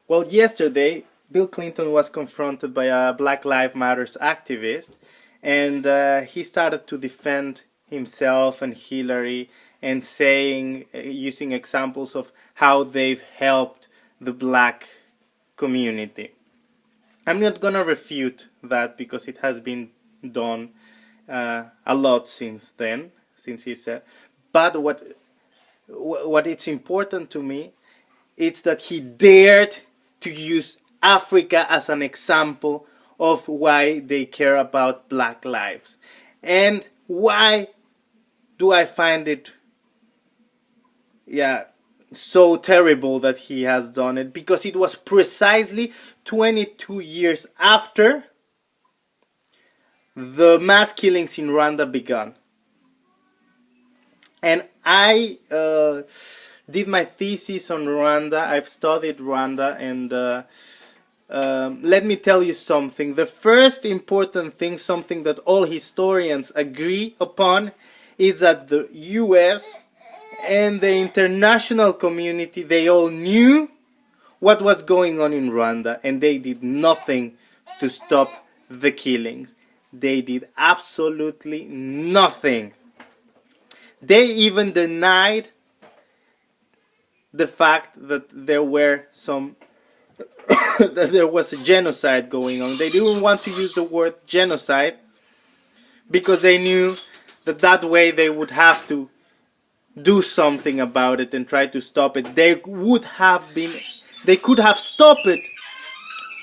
Well, yesterday, Bill Clinton was confronted by a Black Lives Matters activist, and he started to defend himself and Hillary and saying, using examples of how they've helped the black community. I'm not gonna refute that because it has been done a lot since then, since he said. But what it's important to me, it's that he dared to use Africa as an example of why they care about black lives. And why do I find it so terrible that he has done it? Because it was precisely 22 years after the mass killings in Rwanda began. And I did my thesis on Rwanda. I've studied Rwanda, and let me tell you something. The first important thing, something that all historians agree upon, is that the US and the international community, they all knew what was going on in Rwanda, and they did nothing to stop the killings. They did absolutely nothing. They even denied the fact that there were some that there was a genocide going on. They didn't want to use the word genocide because they knew that that way they would have to do something about it and try to stop it. They could have stopped it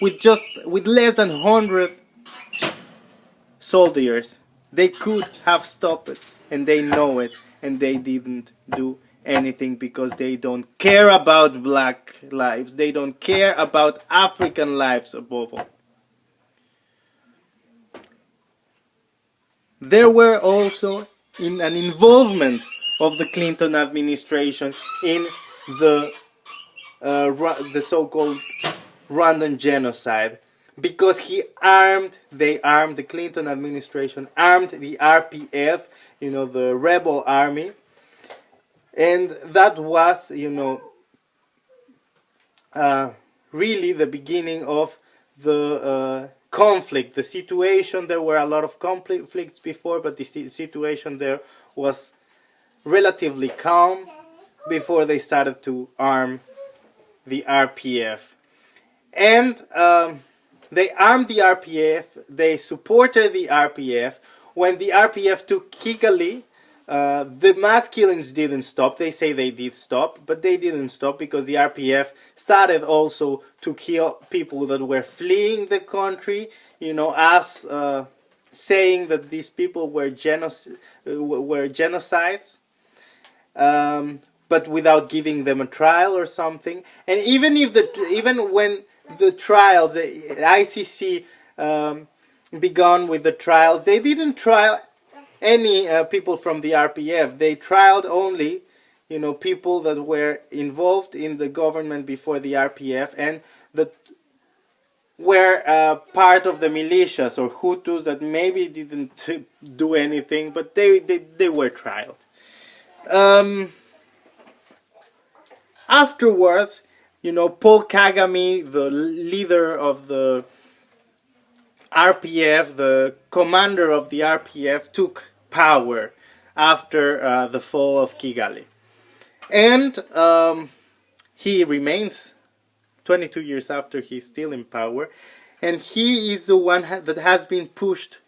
with less than 100 soldiers. They could have stopped it, and they know it, and they didn't do anything because they don't care about black lives. They don't care about African lives above all. There were also an involvement of the Clinton administration in the so-called Rwandan genocide, because the Clinton administration armed the RPF, the rebel army, and that was, really the beginning of the conflict, the situation. There were a lot of conflicts before, but the situation there was relatively calm before they started to arm the RPF. And they armed the RPF, they supported the RPF. When the RPF took Kigali, the mass killings didn't stop. They say they did stop, but they didn't stop because the RPF started also to kill people that were fleeing the country, as saying that these people were genocides, but without giving them a trial or something. And even when the trials, the ICC began with the trials, they didn't trial any people from the RPF. They trialed only, people that were involved in the government before the RPF and that were part of the militias or Hutus that maybe didn't do anything, but they were trialed. Afterwards, Paul Kagame, the leader of the RPF, the commander of the RPF, took power after the fall of Kigali. And he remains 22 years after, he's still in power. And he is the one that has been pushed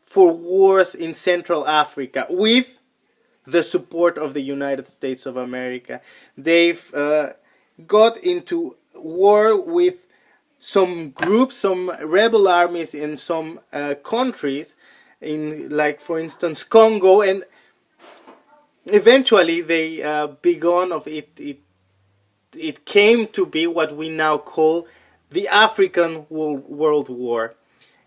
for wars in Central Africa with the support of the United States of America. They've got into war with some groups, some rebel armies in some countries, for instance, Congo, and eventually they began of it. It came to be what we now call the African World War.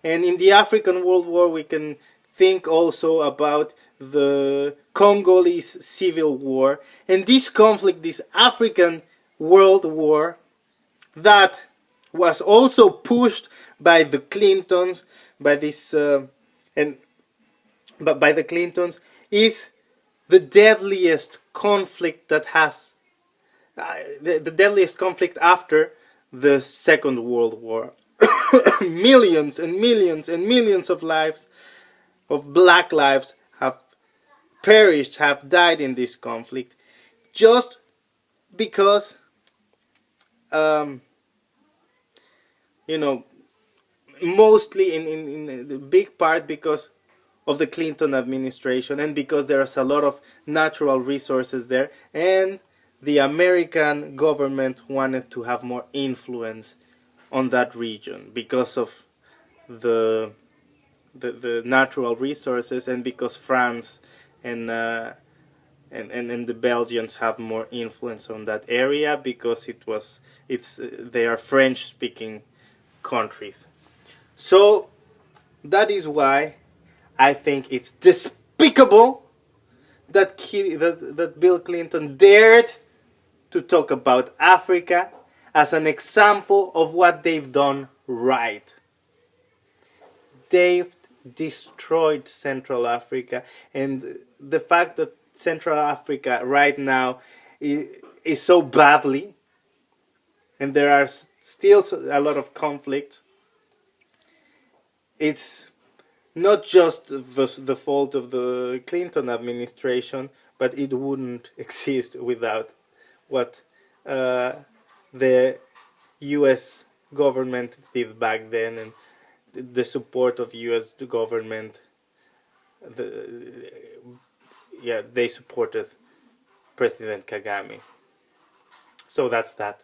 And in the African World War, we can think also about the Congolese Civil War. And this conflict, this African World War, that was also pushed by the Clintons, by the Clintons, is the deadliest conflict that has the deadliest conflict after the Second World War. Millions and millions and millions of lives, of black lives, have perished, have died in this conflict, just because, um, you know, mostly in the big part because of the Clinton administration, and because there's a lot of natural resources there, and the American government wanted to have more influence on that region because of the the natural resources, and because France and and the Belgians have more influence on that area because it's they are French speaking countries. So that is why I think it's despicable that that Bill Clinton dared to talk about Africa as an example of what they've done right. They've destroyed Central Africa, and the fact that Central Africa right now is so badly, and there are still a lot of conflicts, it's not just the fault of the Clinton administration, but it wouldn't exist without what the U.S. government did back then, and the support of U.S. government. Yeah, they supported President Kagame. So that's that.